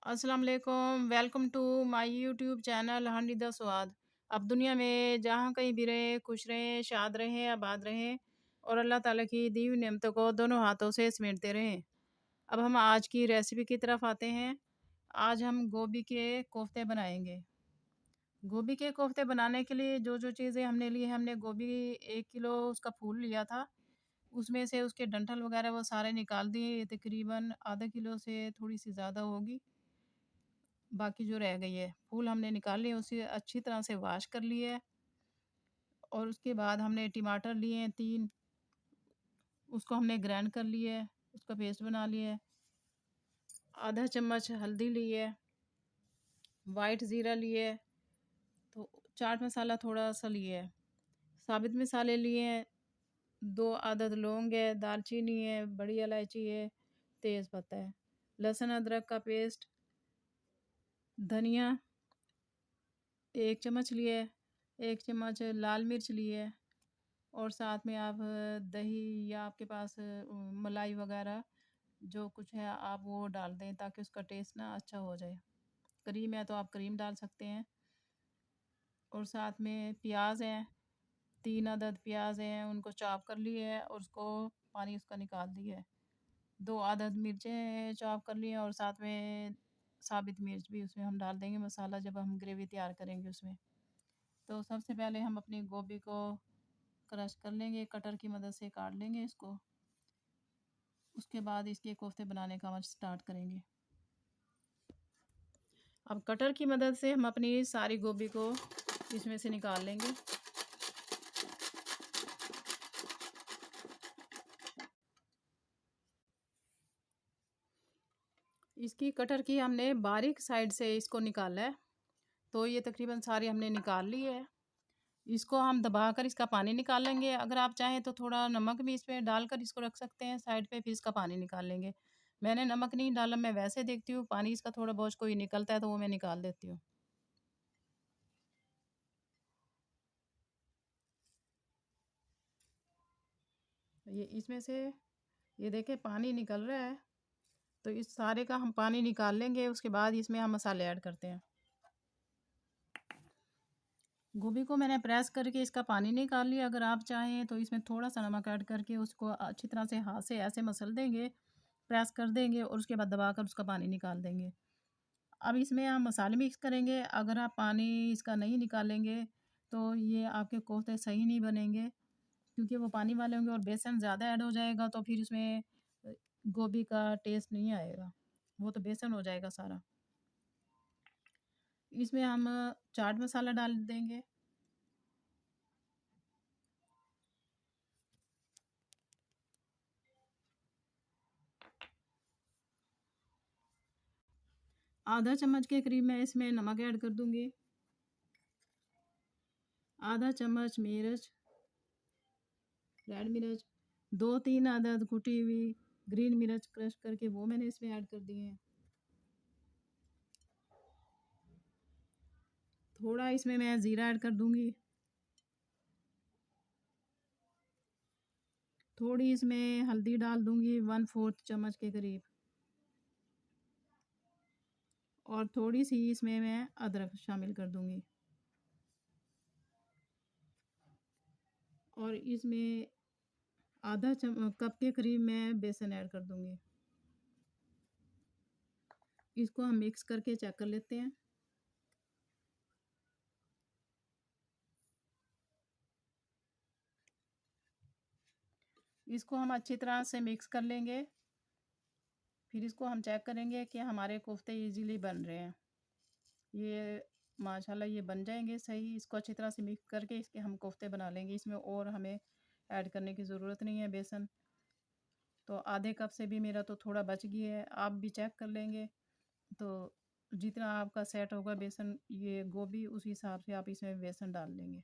अस्सलाम वालेकुम, welcome to my YouTube channel honey the Swaad. अब दुनिया में जहाँ कहीं भी रहें, खुश रहें, शाद रहें, आबाद रहें और अल्लाह ताला की दी हुई नेमतों को दोनों हाथों से समेटते रहें। अब हम आज की रेसिपी की तरफ आते हैं। आज हम गोभी के कोफ्ते बनाएंगे। गोभी के कोफ्ते बनाने के लिए जो चीज़ें हमने ली, हमने गोभी 1 किलो उसका फूल लिया था। उसमें से उसके डंठल वगैरह वो सारे निकाल दिए। तकरीबन आधा किलो से थोड़ी सी ज़्यादा होगी, बाकी जो रह गई है फूल हमने निकाल लिए, उसे अच्छी तरह से वॉश कर लिए। और उसके बाद हमने टमाटर लिए हैं 3, उसको हमने ग्राइंड कर लिए, उसका पेस्ट बना लिए। आधा चम्मच हल्दी लिए, वाइट ज़ीरा लिए, तो चाट मसाला थोड़ा सा लिए, साबित मसाले लिए, 2 अदद लौंग है, दालचीनी है, बड़ी इलायची है, तेज़ पत्ता है, लहसुन अदरक का पेस्ट, धनिया 1 चम्मच लिए, 1 चम्मच लाल मिर्च लिए, और साथ में आप दही या आपके पास मलाई वगैरह जो कुछ है आप वो डाल दें, ताकि उसका टेस्ट ना अच्छा हो जाए। क्रीम है तो आप क्रीम डाल सकते हैं। और साथ में प्याज हैं, 3 अदद प्याज हैं, उनको चॉप कर लिए है और उसको पानी उसका निकाल दिया है। 2 अदद मिर्चें हैं चॉप कर लिए, और साथ में साबित मिर्च भी उसमें हम डाल देंगे मसाला जब हम ग्रेवी तैयार करेंगे उसमें। तो सबसे पहले हम अपनी गोभी को क्रश कर लेंगे, कटर की मदद से काट लेंगे इसको। उसके बाद इसके कोफ्ते बनाने का हम स्टार्ट करेंगे। अब कटर की मदद से हम अपनी सारी गोभी को इसमें से निकाल लेंगे। इसकी कटर की हमने बारीक साइड से इसको निकाला है, तो ये तकरीबन सारी हमने निकाल ली है। इसको हम दबाकर इसका पानी निकाल लेंगे। अगर आप चाहें तो थोड़ा नमक भी इसमें डालकर इसको रख सकते हैं साइड पे, फिर इसका पानी निकाल लेंगे। मैंने नमक नहीं डाला, मैं वैसे देखती हूँ पानी इसका थोड़ा बहुत कोई निकलता है तो वो मैं निकाल देती हूँ। ये इसमें से ये देखें पानी निकल रहा है, तो इस सारे का हम पानी निकाल लेंगे। उसके बाद इसमें हम मसाले ऐड करते हैं। गोभी को मैंने प्रेस करके इसका पानी निकाल लिया। अगर आप चाहें तो इसमें थोड़ा सा नमक ऐड करके उसको अच्छी तरह से हाथ से ऐसे मसल देंगे, प्रेस कर देंगे, और उसके बाद दबाकर उसका पानी निकाल देंगे। अब इसमें हम मसाले मिक्स करेंगे। अगर आप पानी इसका नहीं निकालेंगे तो ये आपके कोफ्ते सही नहीं बनेंगे, क्योंकि वो पानी वाले होंगे और बेसन ज़्यादा ऐड हो जाएगा तो फिर उसमें गोभी का टेस्ट नहीं आएगा, वो तो बेसन हो जाएगा सारा। इसमें हम चाट मसाला डाल देंगे, आधा चम्मच के करीब मैं इसमें नमक ऐड कर दूंगी, आधा चम्मच मिर्च, रेड मिर्च, 2-3 अदद कुटी हुई ग्रीन मिर्च क्रश करके वो मैंने इसमें ऐड कर दिए हैं। थोड़ा इसमें मैं ज़ीरा ऐड कर दूंगी, थोड़ी इसमें हल्दी डाल दूंगी 1/4 चम्मच के करीब, और थोड़ी सी इसमें मैं अदरक शामिल कर दूंगी, और इसमें आधा कप के करीब मैं बेसन ऐड कर दूंगी। इसको हम मिक्स करके चेक कर लेते हैं। इसको हम अच्छी तरह से मिक्स कर लेंगे, फिर इसको हम चेक करेंगे कि हमारे कोफ्ते इजीली बन रहे हैं। ये माशाल्लाह ये बन जाएंगे सही। इसको अच्छी तरह से मिक्स करके इसके हम कोफ्ते बना लेंगे। इसमें और हमें ऐड करने की ज़रूरत नहीं है बेसन। तो आधे कप से भी मेरा तो थोड़ा बच गया है, आप भी चेक कर लेंगे। तो जितना आपका सेट होगा बेसन, ये गोभी, उस हिसाब से आप इसमें बेसन डाल लेंगे।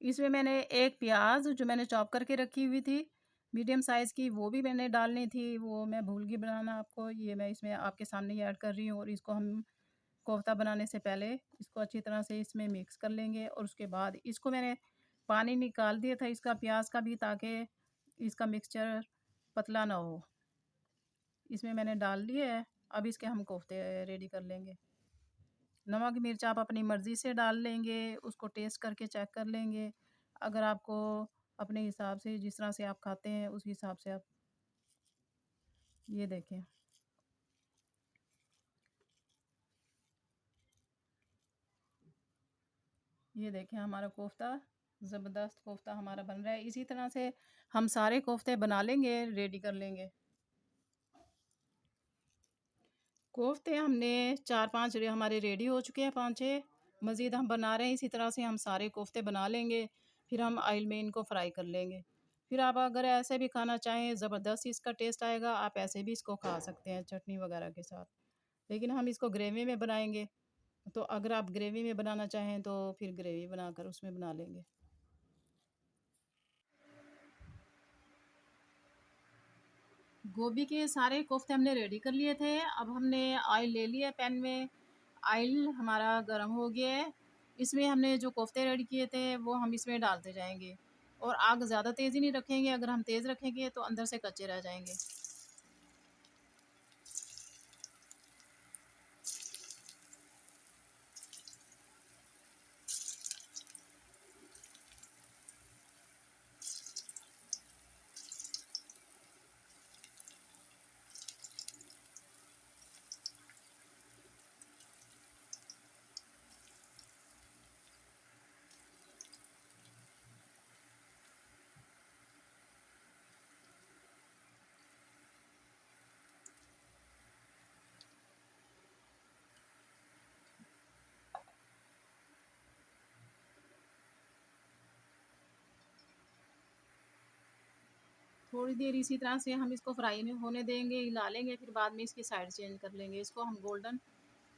इसमें मैंने एक प्याज जो मैंने चॉप करके रखी हुई थी मीडियम साइज़ की, वो भी मैंने डालनी थी, वो मैं भूल गई बनाना आपको। ये मैं इसमें आपके सामने ही ऐड कर रही हूँ, और इसको हम कोफ्ता बनाने से पहले इसको अच्छी तरह से इसमें मिक्स कर लेंगे और उसके बाद इसको मैंने पानी निकाल दिया था इसका प्याज का भी, ताकि इसका मिक्सचर पतला ना हो। इसमें मैंने डाल दिया है। अब इसके हम कोफ्ते रेडी कर लेंगे। नमक मिर्च आप अपनी मर्ज़ी से डाल लेंगे, उसको टेस्ट करके चेक कर लेंगे। अगर आपको अपने हिसाब से जिस तरह से आप खाते हैं उस हिसाब से आप ये देखें। ये देखें हमारा कोफ्ता, ज़बरदस्त कोफ्ता हमारा बन रहा है। इसी तरह से हम सारे कोफ्ते बना लेंगे, रेडी कर लेंगे। कोफ्ते हमने 4-5 हमारे रेडी हो चुके हैं, 5-6 मज़ीद हम बना रहे हैं। इसी तरह से हम सारे कोफ्ते बना लेंगे, फिर हम ऑयल में इनको फ्राई कर लेंगे। फिर आप अगर ऐसे भी खाना चाहें, ज़बरदस्त इसका टेस्ट आएगा। आप ऐसे भी इसको खा सकते हैं चटनी वगैरह के साथ, लेकिन हम इसको ग्रेवी में बनाएंगे। तो अगर आप ग्रेवी में बनाना चाहें तो फिर ग्रेवी बनाकर उसमें बना लेंगे। गोभी के सारे कोफ्ते हमने रेडी कर लिए थे। अब हमने ऑयल ले लिया पैन में। ऑयल हमारा गर्म हो गया है। इसमें हमने जो कोफ्ते रेडी किए थे वो हम इसमें डालते जाएंगे, और आग ज़्यादा तेज़ी नहीं रखेंगे। अगर हम तेज़ रखेंगे तो अंदर से कच्चे रह जाएंगे। थोड़ी देर इसी तरह से हम इसको फ्राई में होने देंगे, हिला लेंगे, फिर बाद में इसकी साइड चेंज कर लेंगे। इसको हम गोल्डन,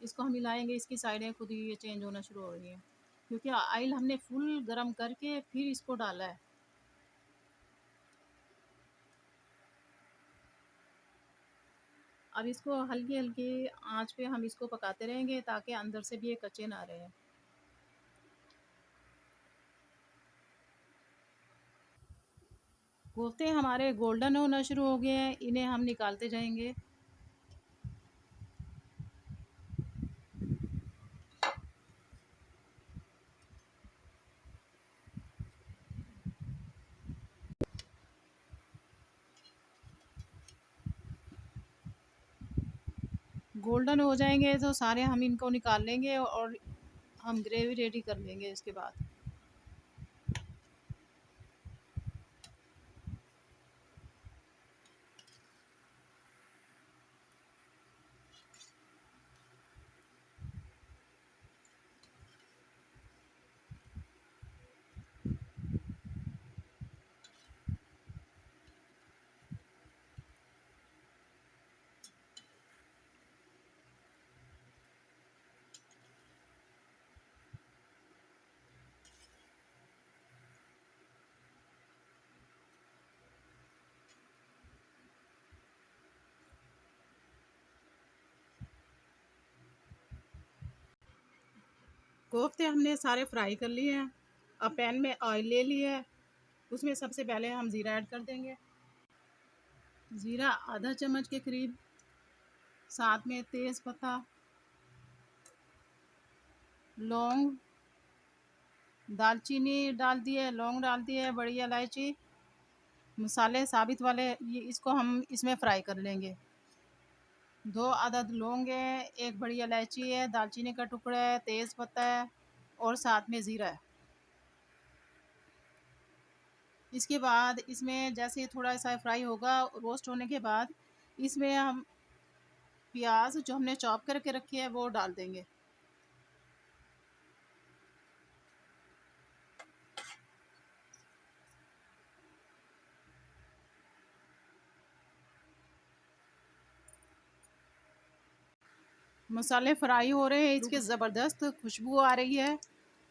इसको हम हिलाएंगे, इसकी साइडें खुद ही ये चेंज होना शुरू हो रही हैं, क्योंकि ऑयल हमने फुल गर्म करके फिर इसको डाला है। अब इसको हल्की हल्की आंच पे हम इसको पकाते रहेंगे, ताकि अंदर से भी ये कच्चे ना रहे। कोफ्ते हमारे गोल्डन होना शुरू हो गए हैं, इन्हें हम निकालते जाएंगे। गोल्डन हो जाएंगे तो सारे हम इनको निकाल लेंगे, और हम ग्रेवी रेडी कर लेंगे इसके बाद। कोफ्ते हमने सारे फ्राई कर लिए हैं। अब पैन में ऑयल ले लिया है, उसमें सबसे पहले हम ज़ीरा ऐड कर देंगे। ज़ीरा आधा चम्मच के करीब, साथ में तेज़ पत्ता, लौंग, दालचीनी डाल दिए, लौंग डाल दिए, बड़ी इलायची, मसाले साबित वाले, ये इसको हम इसमें फ्राई कर लेंगे। 2 अदद लौंग है, एक बड़ी इलायची है, दालचीनी का टुकड़ा है, तेज़ पत्ता है, और साथ में ज़ीरा है। इसके बाद इसमें जैसे थोड़ा सा फ्राई होगा, रोस्ट होने के बाद इसमें हम प्याज जो हमने चॉप करके रखी है वो डाल देंगे। मसाले फ्राई हो रहे हैं, इसके ज़बरदस्त खुशबू आ रही है।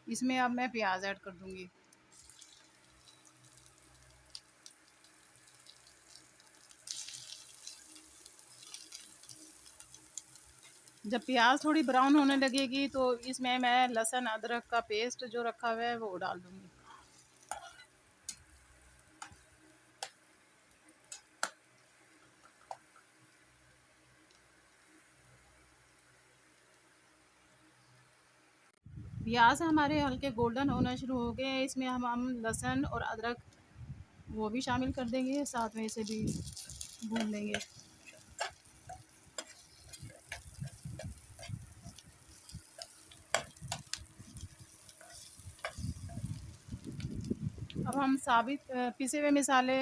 इसमें अब मैं प्याज ऐड कर दूंगी। जब प्याज थोड़ी ब्राउन होने लगेगी तो इसमें मैं लहसुन अदरक का पेस्ट जो रखा हुआ है वो डाल दूँगी। प्याज हमारे हल्के गोल्डन होना शुरू हो गए हैं, इसमें हम लहसुन और अदरक वो भी शामिल कर देंगे, साथ में इसे भी भून लेंगे। अब हम साबित पिसे हुए मसाले,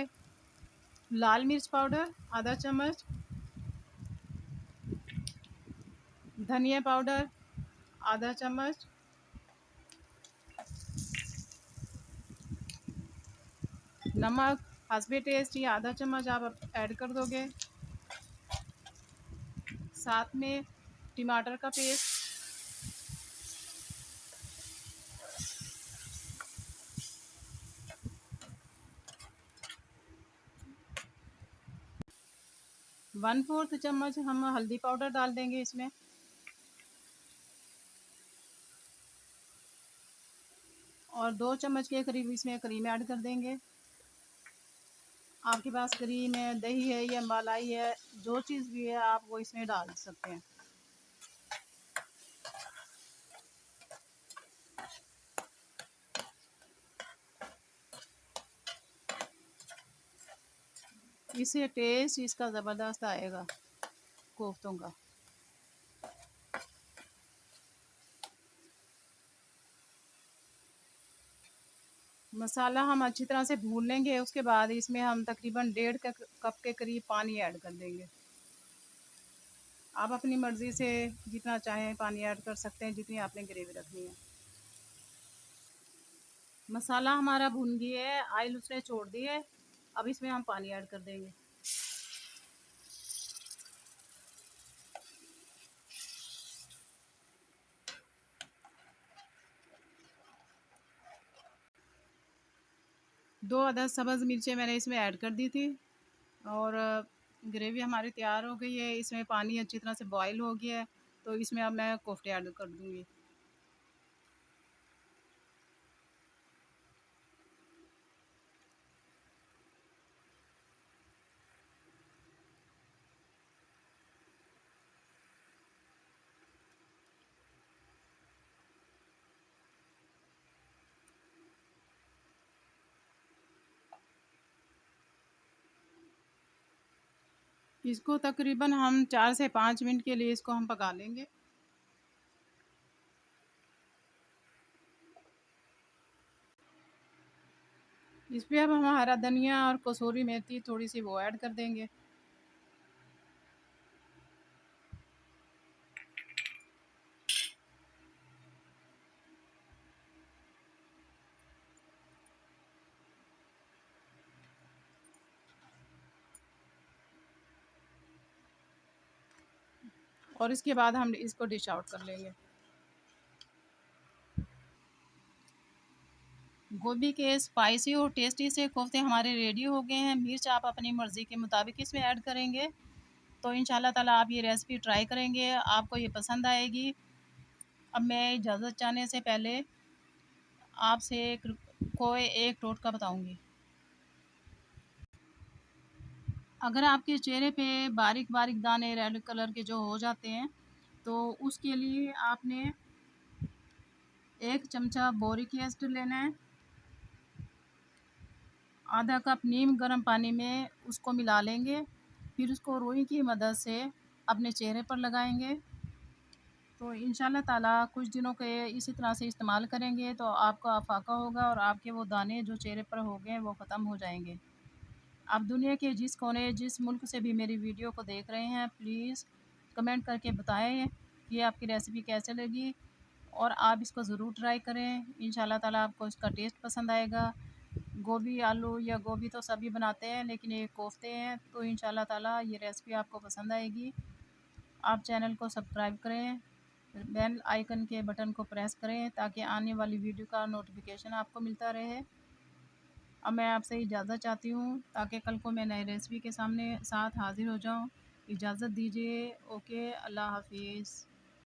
लाल मिर्च पाउडर आधा चम्मच, धनिया पाउडर आधा चम्मच, नमक हसबे टेस्ट ये आधा चम्मच आप ऐड कर दोगे, साथ में टमाटर का पेस्ट, 1/4 चम्मच हम हल्दी पाउडर डाल देंगे इसमें, और 2 चम्मच के करीब इसमें क्रीम ऐड कर देंगे। आपके पास क्रीम है, दही है या मलाई है, जो चीज़ भी है आप वो इसमें डाल सकते हैं। इससे टेस्ट इसका ज़बरदस्त आएगा कोफ्तों का। मसाला हम अच्छी तरह से भून लेंगे, उसके बाद इसमें हम तकरीबन 1.5 कप के करीब पानी ऐड कर देंगे। आप अपनी मर्ज़ी से जितना चाहें पानी ऐड कर सकते हैं, जितनी आपने ग्रेवी रखनी है। मसाला हमारा भुन गया है, ऑयल उसने छोड़ दी है, अब इसमें हम पानी ऐड कर देंगे। दो अदद सब्ज़ मिर्चें मैंने इसमें ऐड कर दी थी, और ग्रेवी हमारी तैयार हो गई है। इसमें पानी अच्छी तरह से बॉईल हो गया है, तो इसमें अब मैं कोफ्ते ऐड कर दूँगी। इसको तकरीबन हम 4 से 5 मिनट के लिए इसको हम पका लेंगे। इस पे अब हम हरा धनिया और कसूरी मेथी थोड़ी सी वो ऐड कर देंगे। और इसके बाद हम इसको डिश आउट कर लेंगे। गोभी के स्पाइसी और टेस्टी से कोफ्ते हमारे रेडी हो गए हैं। मिर्च आप अपनी मर्ज़ी के मुताबिक इसमें ऐड करेंगे, तो इंशाल्लाह ताला आप ये रेसिपी ट्राई करेंगे, आपको ये पसंद आएगी। अब मैं इजाज़त चाहने से पहले आपसे कोई एक टोटका बताऊंगी। अगर आपके चेहरे पे बारीक बारीक दाने रेड कलर के जो हो जाते हैं, तो उसके लिए आपने 1 चमचा बोरिक एसिड लेना है, आधा कप नीम गर्म पानी में उसको मिला लेंगे, फिर उसको रुई की मदद से अपने चेहरे पर लगाएंगे। तो इंशाल्लाह ताला कुछ दिनों के इसी तरह से इस्तेमाल करेंगे तो आपका अफाका होगा, और आपके वो दाने जो चेहरे पर हो गए वो ख़त्म हो जाएंगे। आप दुनिया के जिस कोने जिस मुल्क से भी मेरी वीडियो को देख रहे हैं, प्लीज़ कमेंट करके बताएं कि आपकी रेसिपी कैसे लगी, और आप इसको ज़रूर ट्राई करें। इंशाल्लाह ताला आपको इसका टेस्ट पसंद आएगा। गोभी आलू या गोभी तो सभी बनाते हैं, लेकिन ये कोफ्ते हैं, तो इंशाल्लाह ताला ये रेसिपी आपको पसंद आएगी। आप चैनल को सब्सक्राइब करें, बेल आइकन के बटन को प्रेस करें ताकि आने वाली वीडियो का नोटिफिकेशन आपको मिलता रहे। अब मैं आपसे इजाज़त चाहती हूँ ताकि कल को मैं नई रेसिपी के साथ हाज़िर हो जाऊँ। इजाज़त दीजिए। ओके, अल्लाह हाफ़िज़।